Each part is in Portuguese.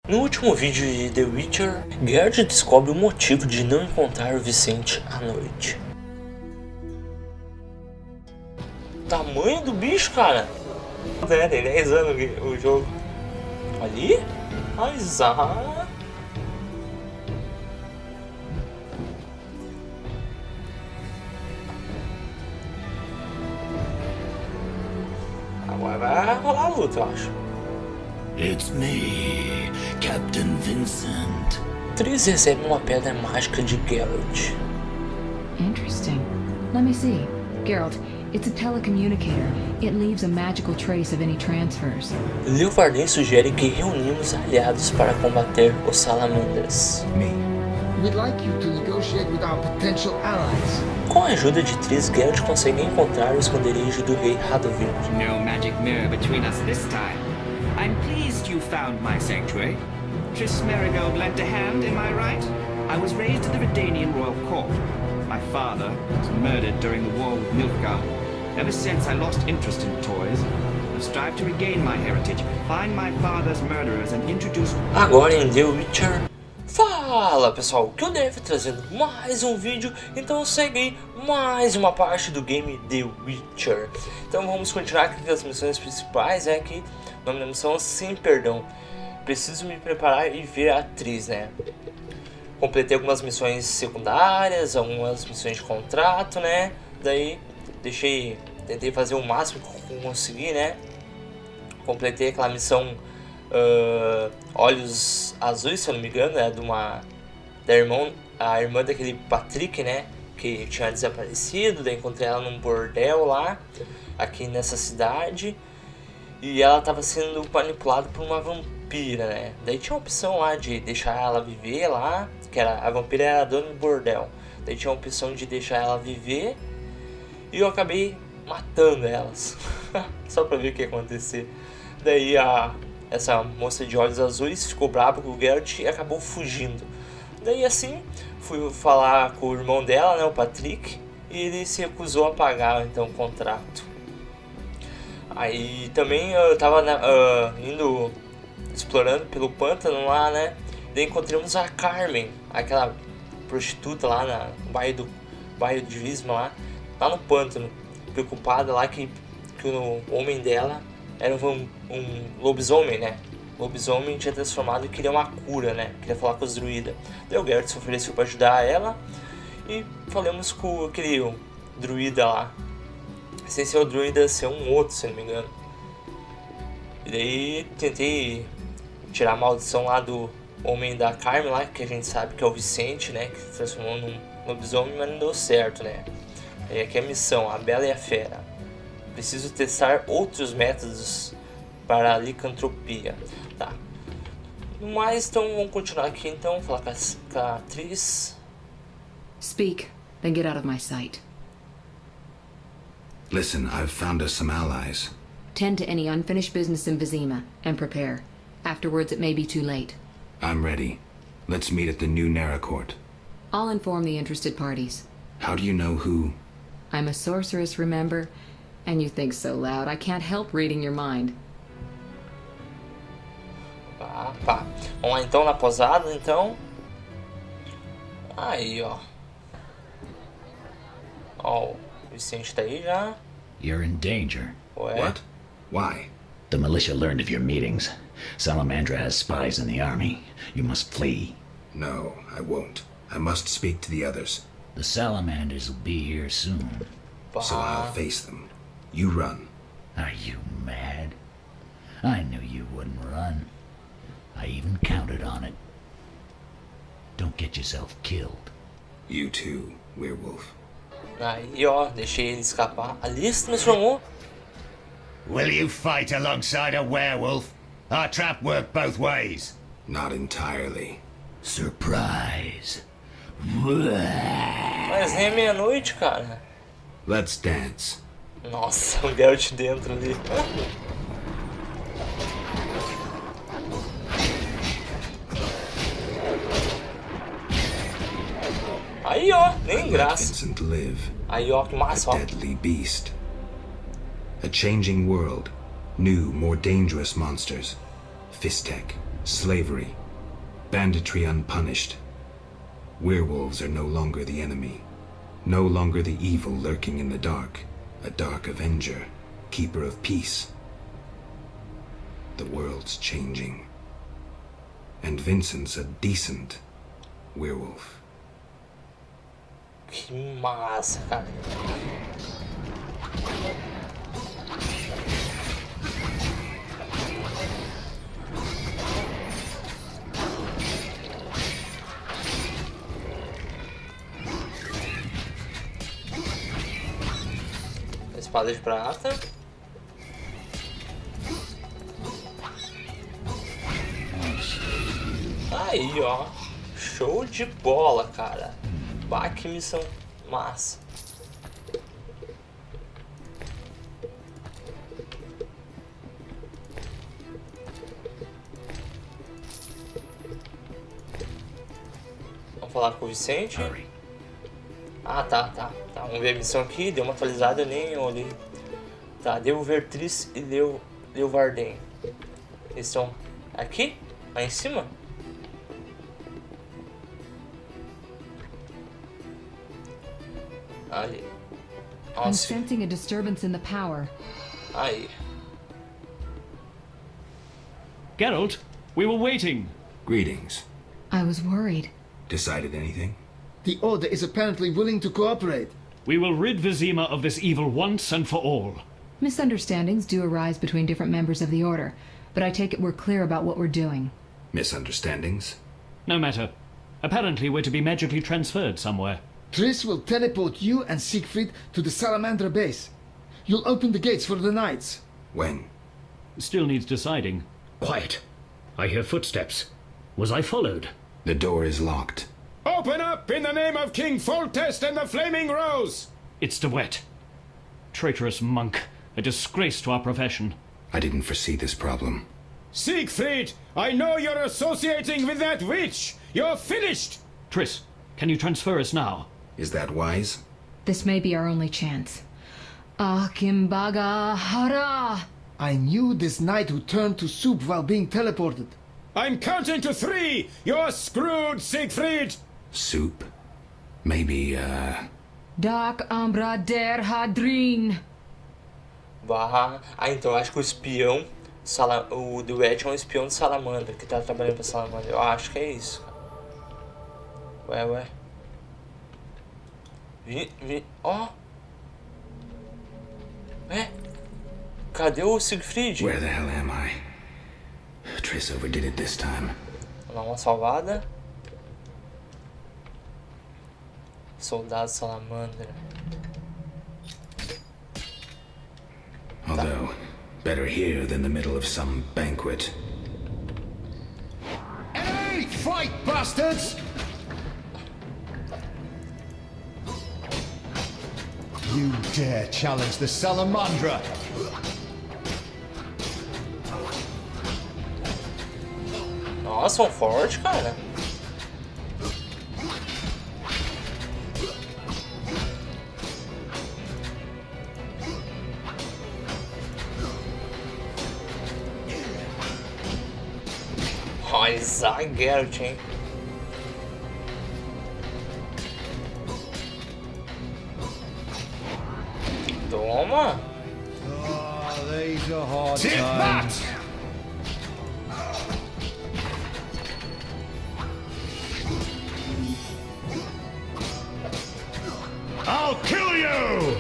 No último vídeo de The Witcher, Geralt descobre o motivo de não encontrar o Vicente à noite. Tamanho do bicho, cara! Tem 10 anos o jogo. Ali? Azar. Agora vai rolar a luta, eu acho. It's me, Captain Vincent. Triss recebe uma pedra mágica de Geralt. Interesting. Let me see. Geralt, it's a telecommunicator. It leaves a magical trace of any transfers. Leovardin sugere que reunimos aliados para combater os salamandras. We'd like you to negotiate with our potential allies. Com a ajuda de Triss, Geralt consegue encontrar o esconderijo do rei Radovid. No magic mirror between us this time. I'm pleased you found my sanctuary. Triss Merigold lent a hand, am I right? I was raised in the Redanian royal court. My father was murdered during the war with Nilfgaard. Ever since I lost interest in toys, I've strived to regain my heritage, find my father's murderers and introduce... Agora em The Witcher. Fala pessoal, o KILLDEATH trazendo mais um vídeo, então segue aí mais uma parte do game The Witcher. Então vamos continuar aqui com as missões principais, que o nome da missão é Sem Perdão. Preciso me preparar e ver a atriz, né? Completei algumas missões secundárias, algumas missões de contrato, né? Daí tentei fazer o máximo que eu consegui, né? Completei aquela missão Olhos Azuis, se eu não me engano, a irmã daquele Patrick, né, que tinha desaparecido. Daí encontrei ela num bordel lá, aqui nessa cidade, e ela estava sendo manipulada por uma vampira, né. Daí tinha a opção lá de deixar ela viver lá, que a vampira era a dona do bordel. Daí tinha a opção de deixar ela viver, e eu acabei matando elas, só pra ver o que ia acontecer. Daí essa moça de olhos azuis ficou brava com o Geralt e acabou fugindo. Daí assim, fui falar com o irmão dela, né, o Patrick, e ele se recusou a pagar então o contrato. Aí também eu tava explorando pelo pântano lá, né, daí encontramos a Carmen, aquela prostituta lá no bairro de Visma lá no pântano, preocupada lá que o homem dela era um lobisomem, né? O lobisomem tinha transformado e queria uma cura, né? Queria falar com os druidas. Daí o Geralt se ofereceu para ajudar ela e falamos com aquele druida lá. Sem ser o druida, ser um outro, se não me engano. E daí tentei tirar a maldição lá do homem da Carmen lá, que a gente sabe que é o Vicente, né? Que se transformou num lobisomem, mas não deu certo, né? E aqui é a missão, a Bela e a Fera. Preciso testar outros métodos para a licantropia. Tá. Mas então vamos continuar aqui então, falar com a atriz. Speak, then get out of my sight. Listen, I've found us some allies. Tend to any unfinished business in Vizima, and prepare. Afterwards it may be too late. I'm ready. Let's meet at the new Naracourt. I'll inform the interested parties. How do you know who? I'm a sorceress, remember? And you think so loud, I can't help reading your mind. Vamos lá então na posada, então. Aí, ó. Ó, o Vicente tá aí já. You're in danger. Ué. What? Why? The militia learned of your meetings. Salamandra has spies in the army. You must flee. No, I won't. I must speak to the others. The salamanders will be here soon. So I'll face them. You run. Are you mad? I knew you wouldn't run. I even counted on it. Don't get yourself killed. You too, werewolf. Aí, ó, deixei ele escapar. Ali se transformou. Will you fight alongside a werewolf? Our trap worked both ways. Not entirely. Surprise. Mas nem é meia-noite, cara. Let's dance. Nossa, o Geralt dentro ali. Aí, ó, nem graça. Vincent live. Aí, ó, que massa, ó. A deadly beast. A changing world. New, more dangerous monsters. Fistek, Slavery. Banditry unpunished. Werewolves are no longer the enemy. No longer the evil lurking in the dark. A dark avenger. Keeper of peace. The world's changing. And Vincent's a decent werewolf. Que massa, cara. Espada de prata. Aí, ó. Show de bola, cara. Bah, que missão massa. Vamos falar com o Vicente. Ah, tá. Vamos ver a missão aqui. Deu uma atualizada, eu nem olhei. Tá, devolver Tris e Leeuwarden. Eles estão aqui? Lá em cima? Ali. I'm Nossa. sensing a disturbance in the power. Aí. Geralt, we were waiting. Greetings. I was worried. Decided anything? The Order is apparently willing to cooperate. We will rid Vizima of this evil once and for all. Misunderstandings do arise between different members of the Order, but I take it we're clear about what we're doing. Misunderstandings? No matter. Apparently we're to be magically transferred somewhere. Triss will teleport you and Siegfried to the Salamander base. You'll open the gates for the knights. When? Still needs deciding. Quiet. I hear footsteps. Was I followed? The door is locked. Open up in the name of King Foltest and the Flaming Rose! It's De Wet. Traitorous monk. A disgrace to our profession. I didn't foresee this problem. Siegfried, I know you're associating with that witch! You're finished! Triss, can you transfer us now? Is that wise? This may be our only chance. Kimbaga hara! I knew this knight who turned to soup while being teleported. I'm counting to 3! You're screwed, Siegfried! Soup? Maybe, Dark Ambra der Hadrin. Bah. Ah, então eu acho que o espião. O Duet é um espião de Salamandra que tá trabalhando pra Salamandra. Eu acho que é isso. Ué. Ó. Cadê o Siegfried? where the hell am I? Triss overdid it this time. Vamos dar uma salvada. Soldado Salamandra. Although, better here than the middle of some banquet. Hey, fight, bastards! You dare challenge the Salamandra? Nossa, são fortes, cara. Olha, zagueiro, hein? Toma! Oh, these are hard Take times. that! I'll kill you!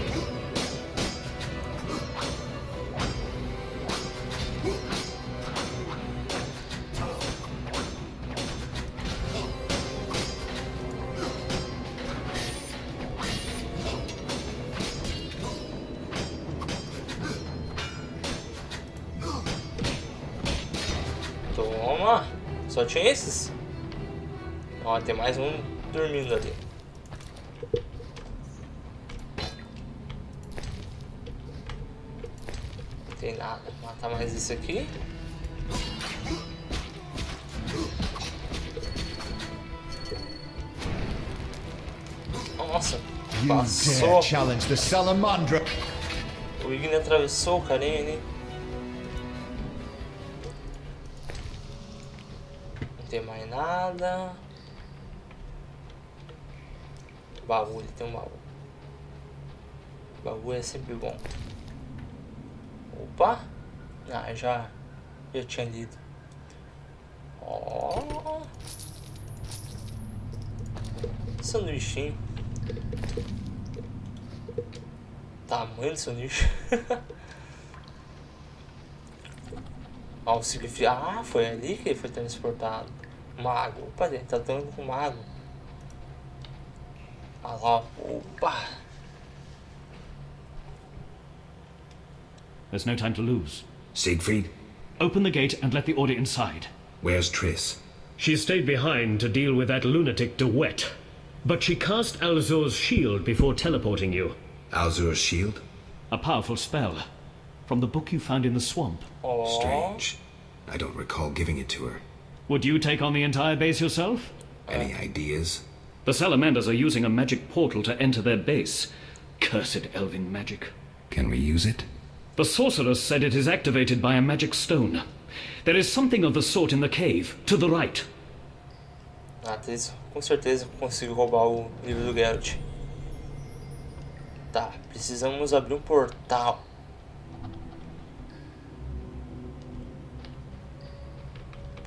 Toma! Só tinha esses? Ó, tem mais um dormindo ali. Não tem nada. Vou matar mais isso aqui. Nossa! You Passou! dare challenge the Salamandra? O Igni atravessou o carinha, hein? tem mais nada. Baú, ele tem um baú. Baú é sempre bom. Opa! Ah, já tinha lido. Ó! Sanduichinho. Tamanho do sanduíche. Ó, o SEGUE. Ah, foi ali que ele foi transportado. Mago. Opa, ele tá dando com o mago. Ah lá, opa! There's no time to lose. Siegfried, Open the gate and let the order inside. where's Triss? She stayed behind to deal with that lunatic De Wet. But she cast Alzur's shield before teleporting you. Alzur's shield? A powerful spell. From the book you found in the swamp. Ó. Strange. I don't recall giving it to her. Would you take on the entire base yourself? Any ideas? The salamanders are using a magic portal to enter their base. Cursed elven magic. Can we use it? The sorceress said it is activated by a magic stone. There is something of the sort in the cave, to the right. Ah, com certeza consigo roubar o livro do Geralt. Tá, precisamos abrir um portal.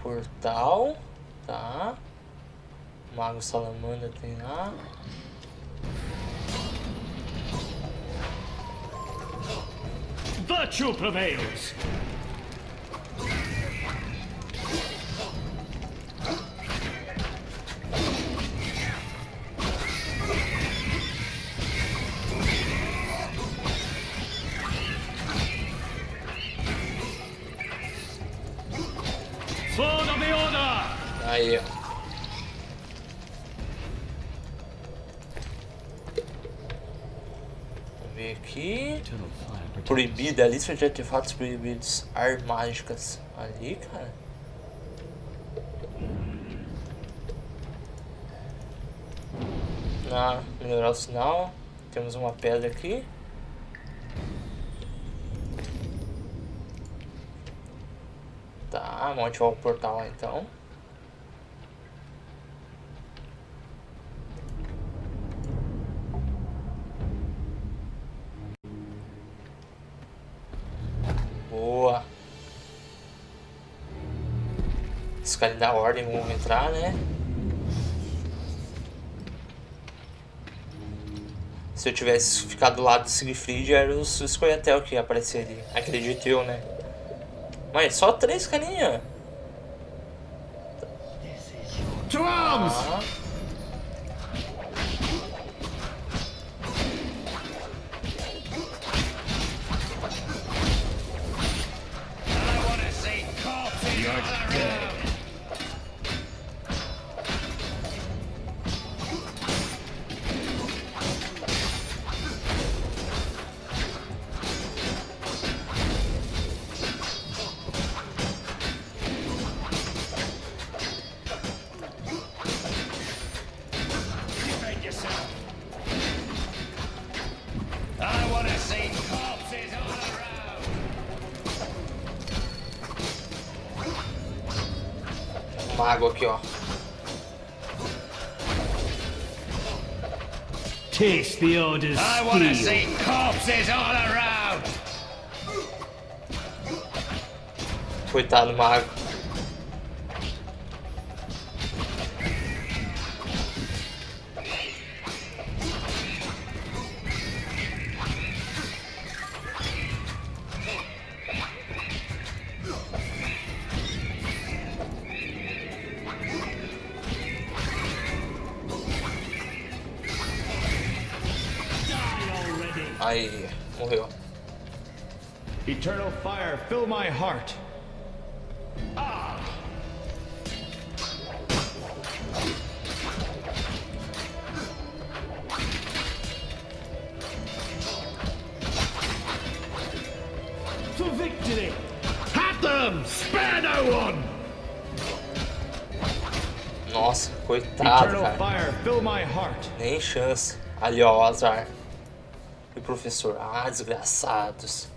Portal, tá. Mago Salamandra tem lá. Virtue prevails! Sword of the Order! Aí, ó. Vamos ver aqui. Proibida, a lista de artefatos proibidos. Mágicas. Ali, cara. Ah, melhorar o sinal. Temos uma pedra aqui. Tá, vamos ativar o portal lá então. Boa. Os caras da ordem vão entrar, né? Se eu tivesse ficado do lado do Siegfried, era o Scoia'tael que ia aparecer ali. Acredito eu, né? Mas só 3 carinha. To arms! Ah. I want to see corpses all around. Defend yourself. I want to see corpses all around. Mago aqui, ó. Taste the Order's I want to steel. see corpses all around. Coitado do mago. Aí, morreu. Eternal fire, fill my heart. To victory! Have them! Spare no one! Nossa, coitado, Eternal cara. fire, fill my heart. Nem chance. Ali, ó, o azar. E o professor. Ah, desgraçados.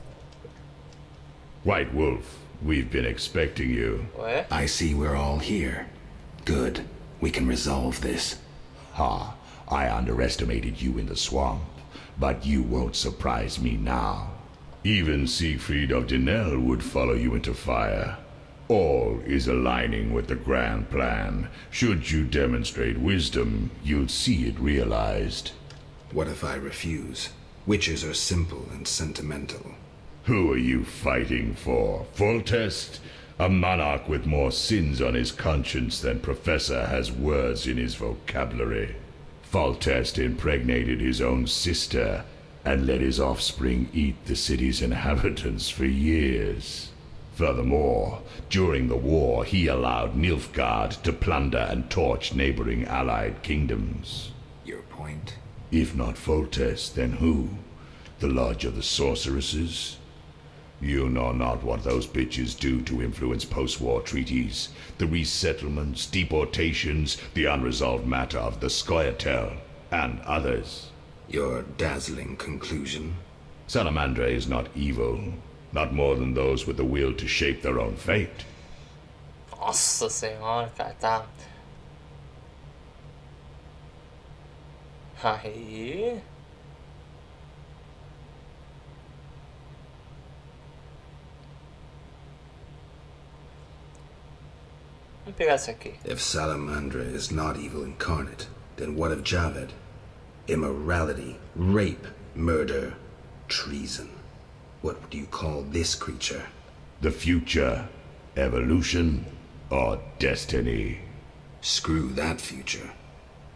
White Wolf, we've been expecting you. Ué? I see we're all here. Good. We can resolve this. Ha! I underestimated you in the swamp, but you won't surprise me now. Even Siegfried of Denel would follow you into fire. All is aligning with the grand plan. Should you demonstrate wisdom, you'll see it realized. What if I refuse? Witches are simple and sentimental. Who are you fighting for? Foltest? A monarch with more sins on his conscience than Professor has words in his vocabulary. Foltest impregnated his own sister and let his offspring eat the city's inhabitants for years. Furthermore, during the war, he allowed Nilfgaard to plunder and torch neighboring allied kingdoms. Your point? If not Foltest, then who? The Lodge of the Sorceresses? You know not what those bitches do to influence post-war treaties, the resettlements, deportations, the unresolved matter of the Scoia'tael, and others. Your dazzling conclusion? Salamandra is not evil, not more than those with the will to shape their own fate. Nossa senhora, cara, tá. Aí. Vamos pegar esse aqui. If Salamandra is not evil incarnate, then what of Javed? Immorality, rape, murder, treason. What do you call this creature? The future, evolution, or destiny? Screw that future.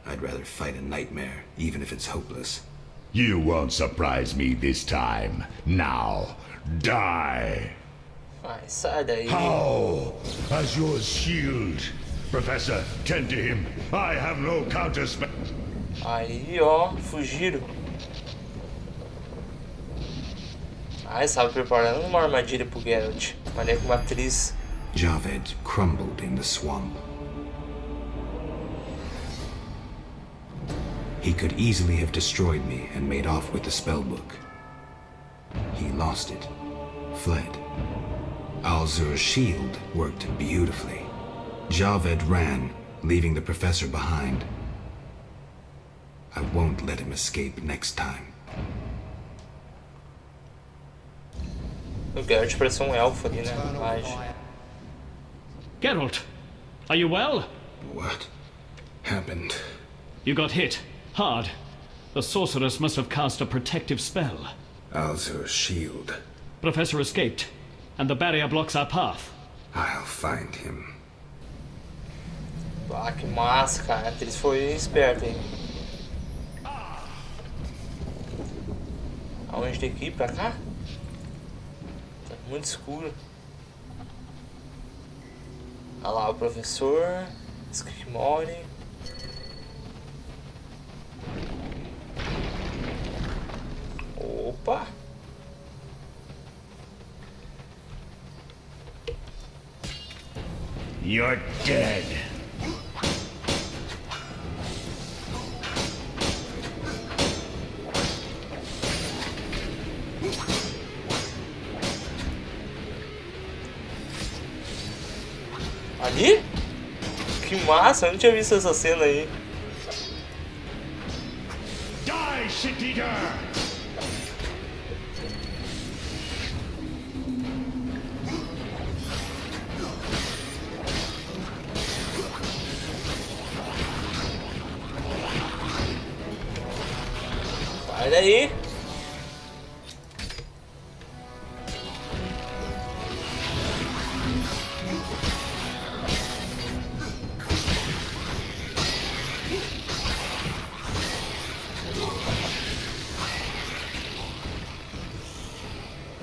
I'd rather fight a nightmare, even if it's hopeless. You won't surprise me this time. Now, die! Ai, sai daí. How? Azure's shield. Professor, tend to him. I have no counterspell. Aí, ó, fugiram. Ah, estava preparando uma armadilha pro Geralt. Maneira como a atriz. Javed crumbled in the swamp. He could easily have destroyed me and made off with the spellbook. He lost it, fled. Alzur's shield worked beautifully. Javed ran, leaving the professor behind. I won't let him escape next time. O Geralt parece elfo ali, né? Imagem. Geralt, are you well? What happened? You got hit. Hard. The sorceress must have cast a protective spell. Alzur's shield. Professor escaped, and the barrier blocks our path. I'll find him. Ah, que massa, cara. A atriz foi esperta, hein? Aonde tem que ir? Pra cá? Tá muito escuro. Olha lá o professor. Skrimori. Opa! You're dead. Ali? Que massa, eu não tinha visto essa cena aí. Die, shit-eater! Sai daí.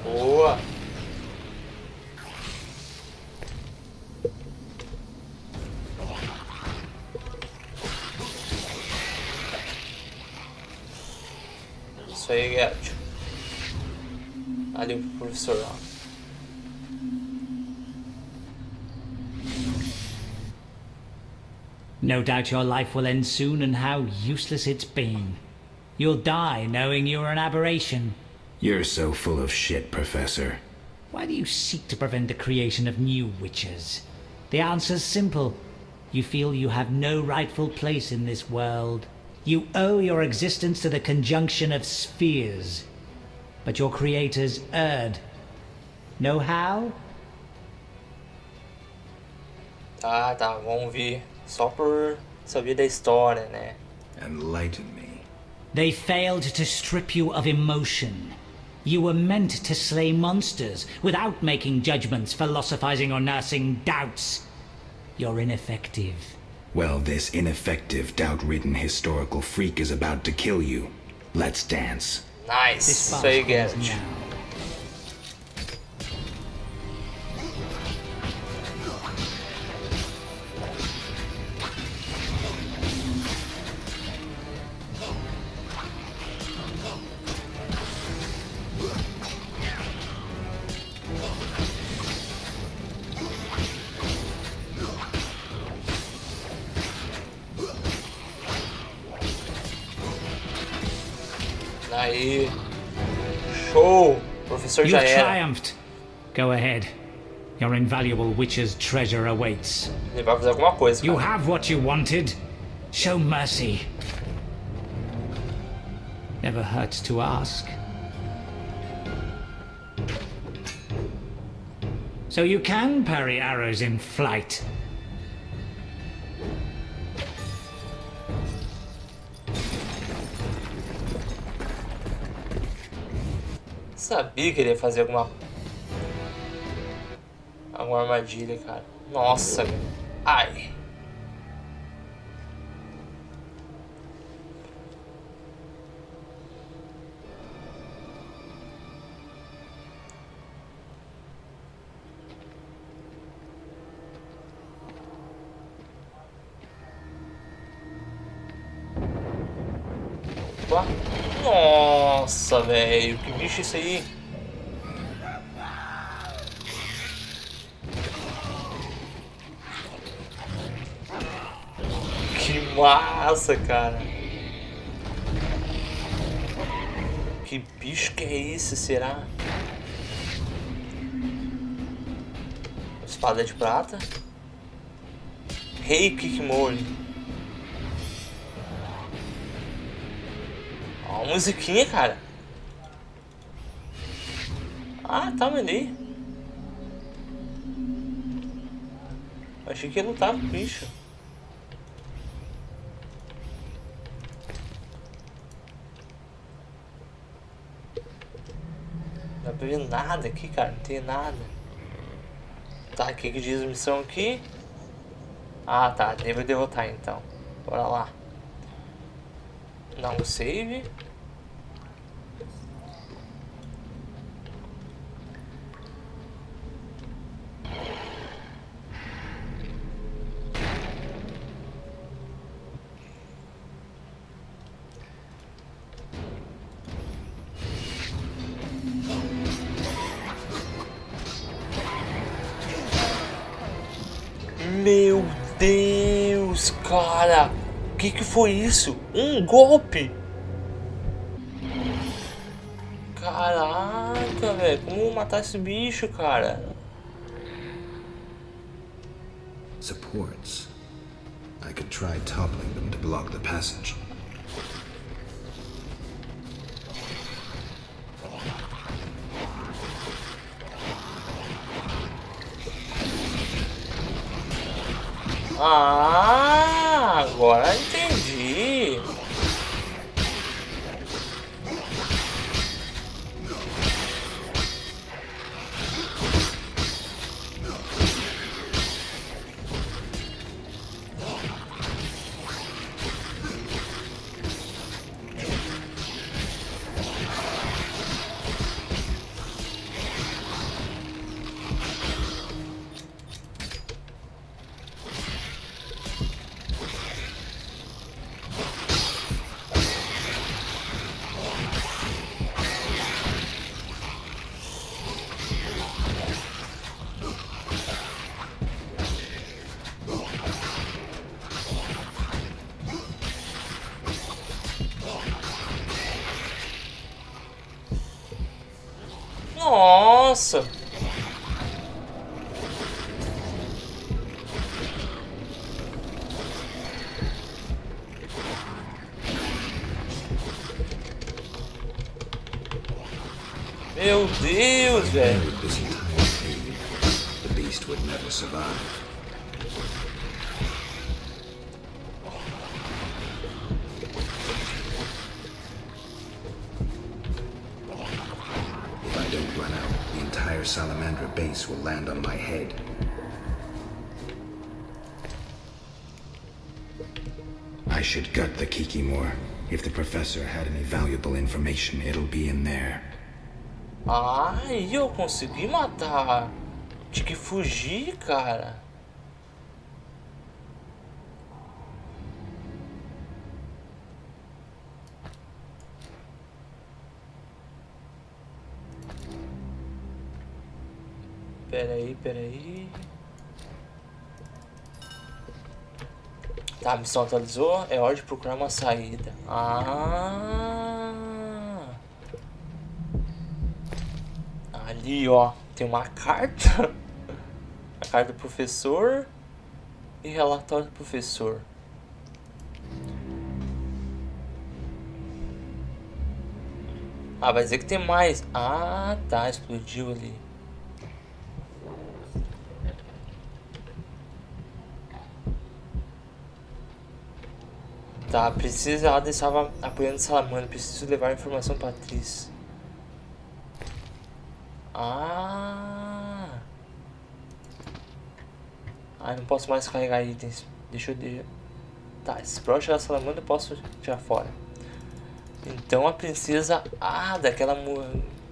Boa. Isso aí, Geralt. Ali o professor, ó. No doubt your life will end soon, and how useless it's been. You'll die knowing you're an aberration. You're so full of shit, Professor. Why do you seek to prevent the creation of new witches? The answer's simple. You feel you have no rightful place in this world. You owe your existence to the conjunction of spheres. But your creators erred. Know how? Tá, vamos ver. Só por saber da história, né? Enlighten me. They failed to strip you of emotion. You were meant to slay monsters without making judgments, philosophizing or nursing doubts. You're ineffective. Well, this ineffective, doubt-ridden historical freak is about to kill you. Let's dance. Nice. Isso aí, Geralt. Aí. Show! O professor já You've era. triumphed. Go ahead. Your invaluable witch's treasure awaits. Ele vai fazer alguma coisa, cara. You have what you wanted. Show mercy. Never hurts to ask. So you can parry arrows in flight. Sabia que ele ia fazer alguma armadilha, cara. Nossa, ai. Opa. Nossa, velho, que bicho é isso aí? Que massa, cara. Que bicho que é esse, será? Espada de prata. Rei Kikimori. Ó, a musiquinha, cara. Ah, tá, ali. Achei que ia lutar com o bicho. Não dá pra ver nada aqui, cara. Não tem nada. Tá, o que diz a missão aqui? Ah, tá. Devo derrotar, então. Bora lá. Dá um save. Meu Deus, cara. Que foi isso? Um golpe? Caraca, velho. Como matar esse bicho, cara? Supports. I could try toppling them to block the passage. Ah, agora entendi. Nossa! Meu Deus, velho. Buried this entire cave, the beast would never survive. If I don't run out, the entire Salamandra base will land on my head. I should gut the Kikimor. If the professor had any valuable information, it'll be in there. Ai, eu consegui matar. Tinha que fugir, cara. Peraí. Tá, a missão atualizou. É hora de procurar uma saída. Ali, ó. Tem uma carta. A carta do professor. E relatório do professor. Ah, vai dizer que tem mais. Ah, tá. Explodiu ali. Tá, precisa. Ela estava apoiando Salamandra. Preciso levar a informação para a atriz. Não posso mais carregar itens. Deixa eu. Tá, esse broche da Salamandra eu posso tirar fora. Então a princesa. Daquela.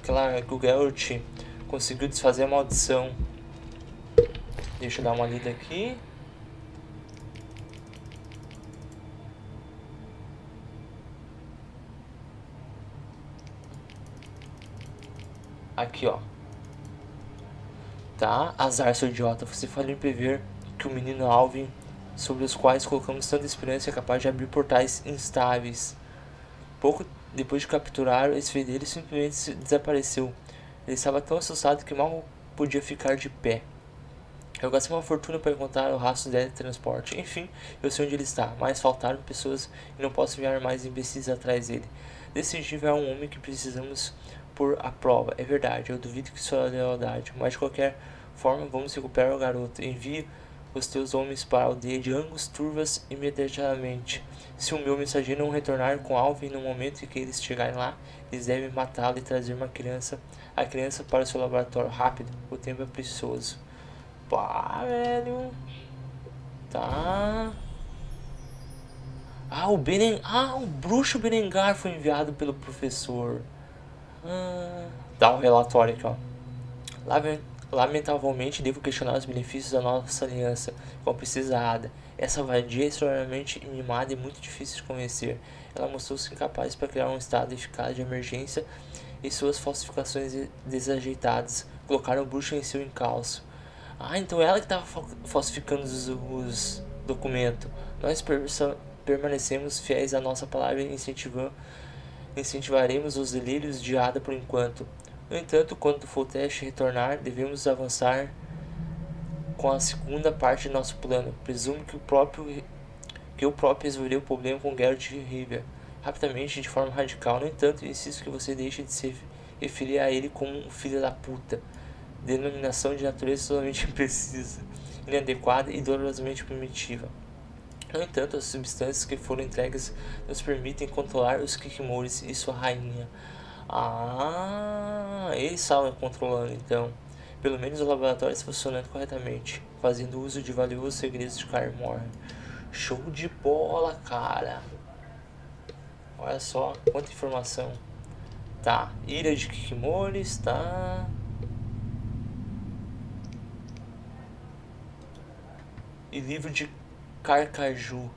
Aquela Gugelt conseguiu desfazer a maldição. Deixa eu dar uma lida aqui. Aqui, ó. Tá, azar, seu idiota. Você falhou em prever que o menino Alvin, sobre os quais colocamos tanta esperança, é capaz de abrir portais instáveis. Pouco depois de capturar, esse filho dele simplesmente desapareceu. Ele estava tão assustado que mal podia ficar de pé. Eu gastei uma fortuna para encontrar o rastro dele de transporte. Enfim, eu sei onde ele está, mas faltaram pessoas e não posso enviar mais imbecis atrás dele. Decidível é um homem que precisamos por a prova. É verdade, eu duvido que isso é lealdade, mas de qualquer forma vamos recuperar o garoto. Envie os teus homens para a aldeia de Angus Turvas imediatamente. Se o meu mensageiro não retornar com Alvin no momento em que eles chegarem lá, eles devem matá-lo e trazer a criança para o seu laboratório. Rápido, o tempo é precioso. Pá, velho. Tá. O bruxo Berengar foi enviado pelo professor. Dá um relatório aqui, ó. Lamentavelmente, devo questionar os benefícios da nossa aliança com a princesa Ada. Essa vadia é extraordinariamente mimada e muito difícil de convencer. Ela mostrou-se incapaz para criar um estado eficaz de emergência e suas falsificações desajeitadas colocaram o bruxo em seu encalço. Então ela que estava falsificando os documentos. Nós permanecemos fiéis à nossa palavra e incentivaremos os delírios de Ada por enquanto. No entanto, quando o Foltest retornar, devemos avançar com a segunda parte de nosso plano. Presumo que eu próprio resolverei o problema com Geralt e Rivia rapidamente, de forma radical. No entanto, insisto que você deixe de se referir a ele como um filho da puta. Denominação de natureza totalmente imprecisa, inadequada e dolorosamente primitiva. No entanto, as substâncias que foram entregues nos permitem controlar os Kikimores e sua rainha. Eles estavam controlando então. Pelo menos o laboratório está funcionando corretamente, fazendo uso de valiosos segredos de Kaer Morhen. Show de bola, cara. Olha só quanta informação. Tá, ilha de Kikimores, tá. E livro de Carcaju.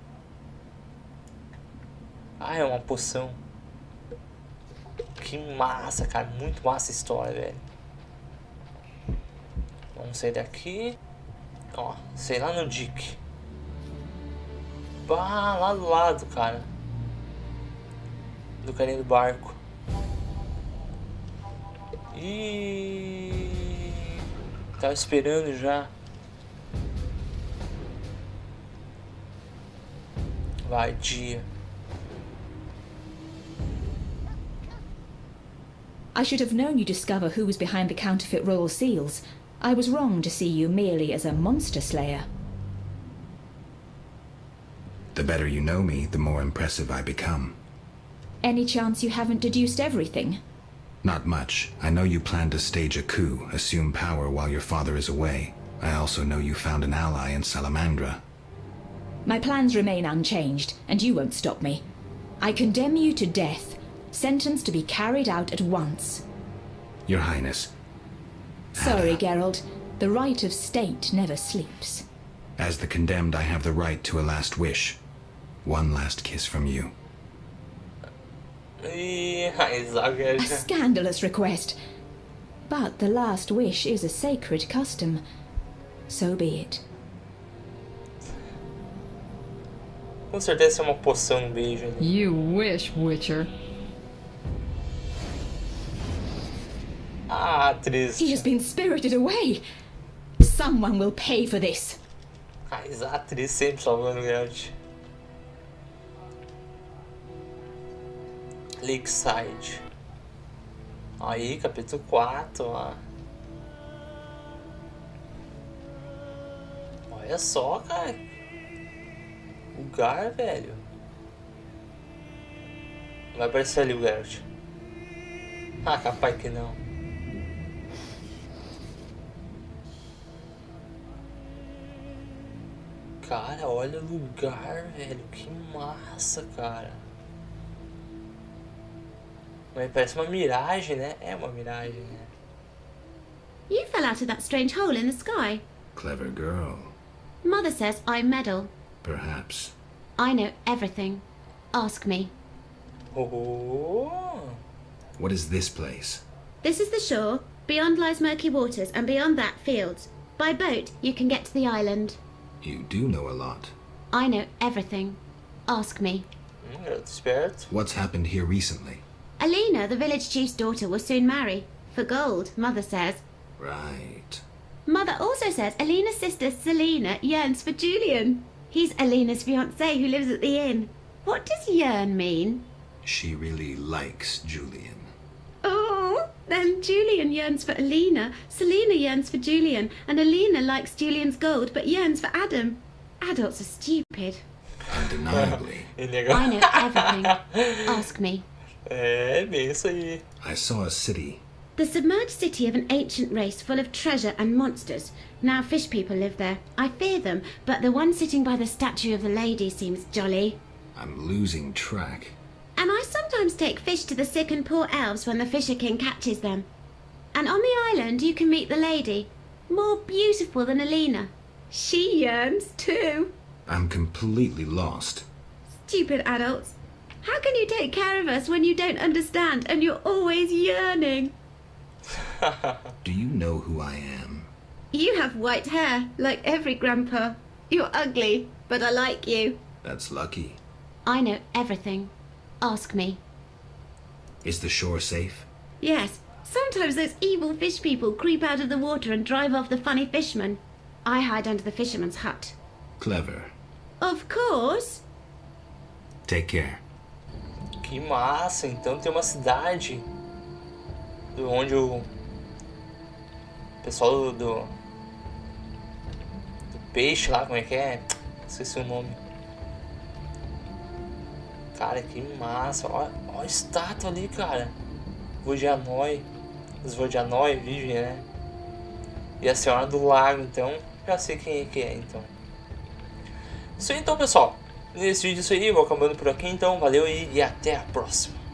É uma poção. Que massa, cara. Muito massa a história, velho. Vamos sair daqui. Ó, sei lá no Dick. Lá do lado, cara. Do carinha do barco. Tava esperando já. Vai, dia. I should have known you'd discover who was behind the counterfeit royal seals. I was wrong to see you merely as a monster slayer. The better you know me, the more impressive I become. Any chance you haven't deduced everything? Not much. I know you plan to stage a coup, assume power while your father is away. I also know you found an ally in Salamandra. My plans remain unchanged, and you won't stop me. I condemn you to death, sentenced to be carried out at once. Your Highness. Sorry, Geralt. The right of state never sleeps. As the condemned, I have the right to a last wish. One last kiss from you. A scandalous request. But the last wish is a sacred custom. So be it. Com certeza é uma poção no beijo. You wish, Witcher. Ah, triste. He has been spirited away. Someone will pay for this. Mas a atriz sempre salvando o Geralt. Lakeside. Aí, capítulo 4, ó. Olha só, cara. Lugar, velho. Vai aparecer ali o Geralt. Ah, capaz que não. Cara, olha o lugar, velho. Que massa, cara. Mas parece uma miragem, né? É uma miragem, né? You fell out of that strange hole in the sky. Clever girl. Mother says I meddle. Perhaps. I know everything. Ask me. Oh. What is this place? This is the shore. Beyond lies murky waters, and beyond that, fields. By boat, you can get to the island. You do know a lot. I know everything. Ask me. What's happened here recently? Alina, the village chief's daughter, will soon marry. For gold, Mother says. Right. Mother also says Alina's sister Selena yearns for Julian. He's Alina's fiancé who lives at the inn. What does yearn mean? She really likes Julian. Oh, then Julian yearns for Alina, Selena yearns for Julian, and Alina likes Julian's gold but yearns for Adam. Adults are stupid. Undeniably. I know everything. Ask me. É bem isso aí. I saw a city. The submerged city of an ancient race full of treasure and monsters. Now fish people live there. I fear them, but the one sitting by the statue of the lady seems jolly. I'm losing track. And I sometimes take fish to the sick and poor elves when the Fisher King catches them. And on the island you can meet the lady, more beautiful than Alina. She yearns too. I'm completely lost. Stupid adults. How can you take care of us when you don't understand and you're always yearning? Do you know who I am? You have white hair, like every grandpa. You're ugly, but I like you. That's lucky. I know everything. Ask me. Is the shore safe? Yes. Sometimes those evil fish people creep out of the water and drive off the funny fishermen. I hide under the fisherman's hut. Clever. Of course. Take care. Que massa, então tem uma cidade onde o pessoal do peixe lá, como é que é? Esqueci o nome. Cara, que massa, olha a estátua ali, cara. Vodianoi, os Vodianoi vivem, né? E a Senhora do Lago, então já sei quem é que é, então. Isso aí então, pessoal. Nesse vídeo isso aí, vou acabando por aqui então, valeu e até a próxima.